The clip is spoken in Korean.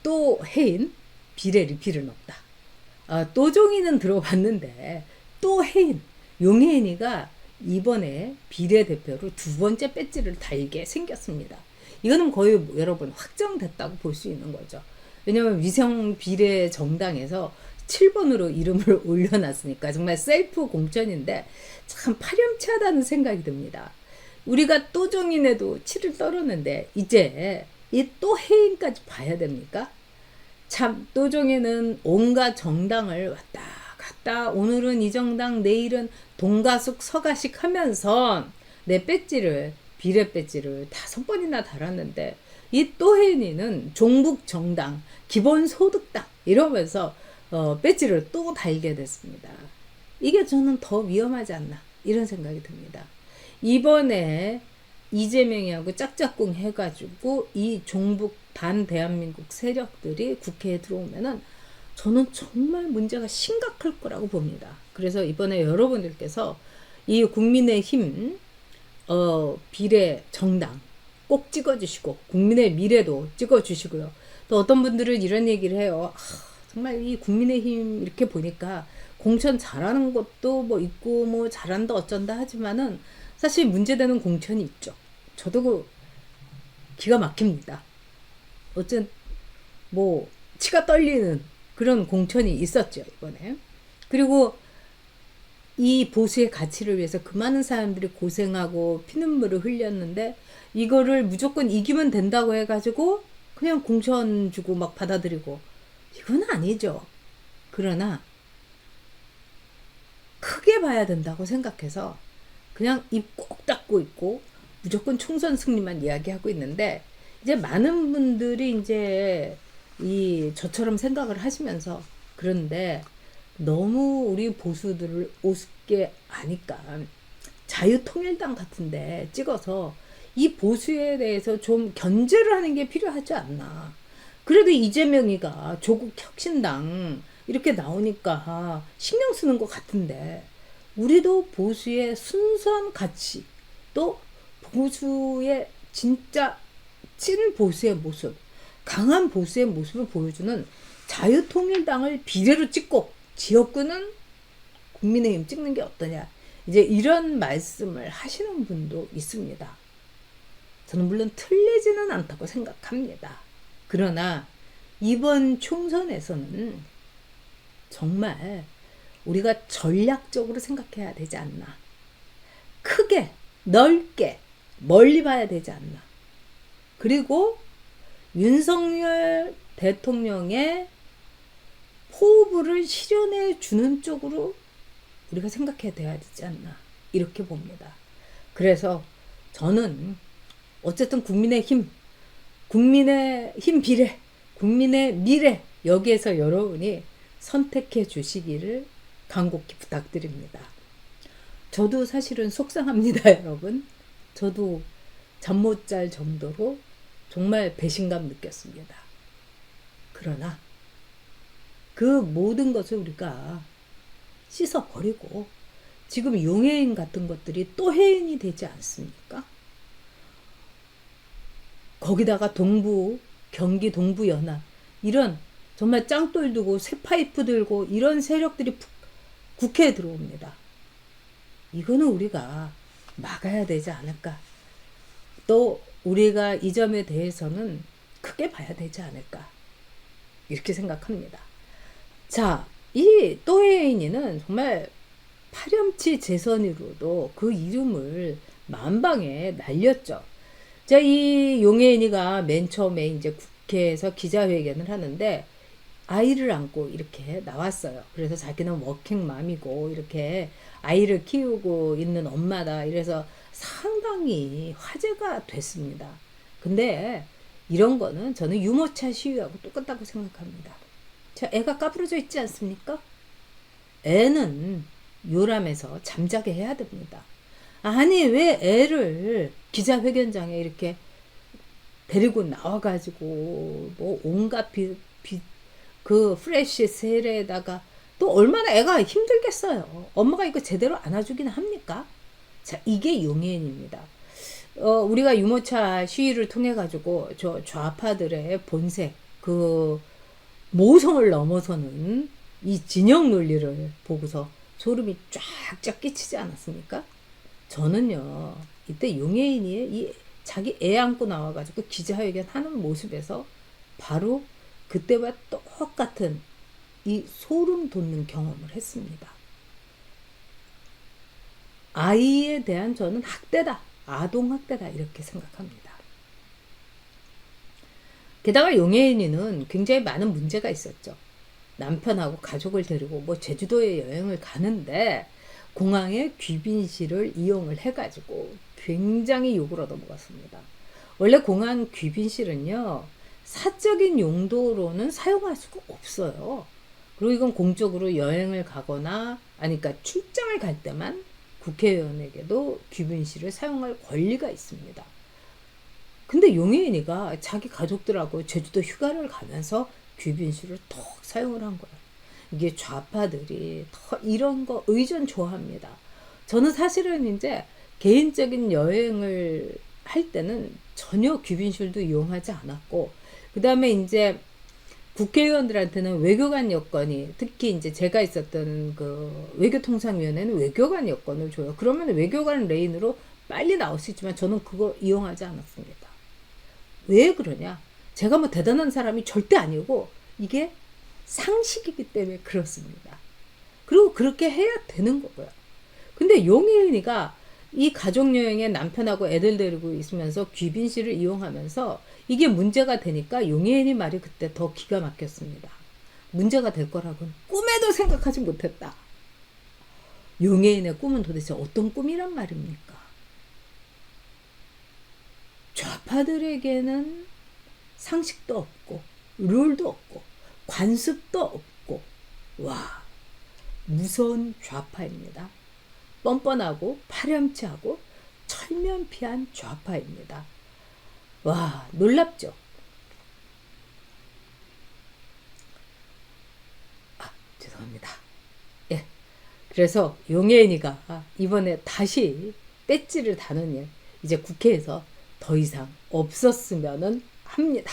또 해인 비례 리필은 없다. 또종이는 들어봤는데 또 해인 용해인이가 이번에 비례대표로 두 번째 배지를 달게 생겼습니다. 이거는 거의 여러분 확정됐다고 볼 수 있는 거죠. 왜냐하면 위성 비례 정당에서 7번으로 이름을 올려놨으니까 정말 셀프 공천인데 참 파렴치하다는 생각이 듭니다. 우리가 또종인에도 7을 떨었는데 이제 이 또 해인까지 봐야 됩니까? 참 또종에는 온갖 정당을 왔다 갔다 오늘은 이 정당 내일은 동가숙 서가식 하면서 내 배지를 비례 배지를 5번이나 달았는데 이 또혜인이는 종북 정당 기본소득당 이러면서 배지를 또 달게 됐습니다. 이게 저는 더 위험하지 않나 이런 생각이 듭니다. 이번에 이재명이하고 짝짝꿍 해가지고 이 종북 반대한민국 세력들이 국회에 들어오면은 저는 정말 문제가 심각할 거라고 봅니다. 그래서 이번에 여러분들께서 이 국민의힘 비례 정당 꼭 찍어주시고 국민의 미래도 찍어주시고요. 또 어떤 분들은 이런 얘기를 해요. 정말 이 국민의힘 이렇게 보니까 공천 잘하는 것도 뭐 있고 뭐 잘한다 어쩐다 하지만은 사실 문제되는 공천이 있죠. 저도 기가 막힙니다. 어쨌든 뭐 치가 떨리는 그런 공천이 있었죠 이번에. 그리고 이 보수의 가치를 위해서 그 많은 사람들이 고생하고 피눈물을 흘렸는데 이거를 무조건 이기면 된다고 해가지고 그냥 공천 주고 막 받아들이고 이건 아니죠. 그러나 크게 봐야 된다고 생각해서 그냥 입 꼭 닫고 있고 무조건 총선 승리만 이야기하고 있는데 이제 많은 분들이 이제 저처럼 생각을 하시면서 그런데 너무 우리 보수들을 우습게 아니까 자유통일당 같은데 찍어서 이 보수에 대해서 좀 견제를 하는 게 필요하지 않나. 그래도 이재명이가 조국혁신당 이렇게 나오니까 신경 쓰는 것 같은데 우리도 보수의 순수한 가치 또 보수의 진짜 찐 보수의 모습 강한 보수의 모습을 보여주는 자유통일당을 비례로 찍고 지역구는 국민의힘 찍는 게 어떠냐 이제 이런 말씀을 하시는 분도 있습니다. 저는 물론 틀리지는 않다고 생각합니다. 그러나 이번 총선에서는 정말 우리가 전략적으로 생각해야 되지 않나. 크게 넓게 멀리 봐야 되지 않나. 그리고 윤석열 대통령의 포부를 실현해 주는 쪽으로 우리가 생각해야 되지 않나 이렇게 봅니다. 그래서 저는 어쨌든 국민의힘 비례, 국민의 미래 여기에서 여러분이 선택해 주시기를 간곡히 부탁드립니다. 저도 사실은 속상합니다, 여러분. 저도 잠 못 잘 정도로 정말 배신감 느꼈습니다. 그러나 그 모든 것을 우리가 씻어버리고 지금 용해인 같은 것들이 또 해인이 되지 않습니까? 거기다가 경기 동부연합 이런 정말 짱돌 두고 쇠파이프 들고 이런 세력들이 국회에 들어옵니다. 이거는 우리가 막아야 되지 않을까. 또 우리가 이 점에 대해서는 크게 봐야 되지 않을까. 이렇게 생각합니다. 자, 이 또해인이는 정말 파렴치 재선으로도 그 이름을 만방에 날렸죠. 자, 이 용해인이가 맨 처음에 이제 국회에서 기자회견을 하는데 아이를 안고 이렇게 나왔어요. 그래서 자기는 워킹맘이고 이렇게 아이를 키우고 있는 엄마다. 이래서 상당히 화제가 됐습니다. 근데 이런 거는 저는 유모차 시위하고 똑같다고 생각합니다. 자, 애가 까부러져 있지 않습니까? 애는 요람해서 잠자게 해야 됩니다. 아니 왜 애를 기자회견장에 이렇게 데리고 나와가지고 뭐 온갖 그 프레쉬 셀에다가 또 얼마나 애가 힘들겠어요. 엄마가 이거 제대로 안아주긴 합니까? 자, 이게 용해인입니다. 우리가 유모차 시위를 통해 가지고 저 좌파들의 본색 그 모성을 넘어서는 이 진영 논리를 보고서 소름이 쫙쫙 끼치지 않았습니까? 저는요, 이때 용해인이 이 자기 애 안고 나와가지고 기자회견 하는 모습에서 바로 그때와 똑같은 이 소름 돋는 경험을 했습니다. 아이에 대한 저는 학대다, 아동학대다 이렇게 생각합니다. 게다가 용해인이는 굉장히 많은 문제가 있었죠. 남편하고 가족을 데리고 뭐 제주도에 여행을 가는데 공항에 귀빈실을 이용을 해가지고 굉장히 욕을 얻어먹었습니다. 원래 공항 귀빈실은요, 사적인 용도로는 사용할 수가 없어요. 그리고 이건 공적으로 여행을 가거나 아니 그러니까 출장을 갈 때만 국회의원에게도 귀빈실을 사용할 권리가 있습니다. 근데 용해인이가 자기 가족들하고 제주도 휴가를 가면서 귀빈실을 턱 사용을 한 거예요. 이게 좌파들이 더 이런 거 의존 좋아합니다. 저는 사실은 이제 개인적인 여행을 할 때는 전혀 귀빈실도 이용하지 않았고, 그 다음에 이제 국회의원들한테는 외교관 여건이, 특히 이제 제가 있었던 그 외교통상위원회는 외교관 여건을 줘요. 그러면 외교관 레인으로 빨리 나올 수 있지만 저는 그거 이용하지 않았습니다. 왜 그러냐? 제가 뭐 대단한 사람이 절대 아니고 이게 상식이기 때문에 그렇습니다. 그리고 그렇게 해야 되는 거고요. 근데 용해인이가 이 가족여행에 남편하고 애들 데리고 있으면서 귀빈실을 이용하면서 이게 문제가 되니까 용해인이 말이 그때 더 기가 막혔습니다. 문제가 될 거라고는 꿈에도 생각하지 못했다. 용해인의 꿈은 도대체 어떤 꿈이란 말입니까? 좌파들에게는 상식도 없고 룰도 없고 관습도 없고, 와, 무서운 좌파입니다. 뻔뻔하고 파렴치하고 철면피한 좌파입니다. 와, 놀랍죠? 죄송합니다. 예. 그래서 용해인이가 이번에 다시 떼찌를 다는 일, 이제 국회에서 더 이상 없었으면 합니다.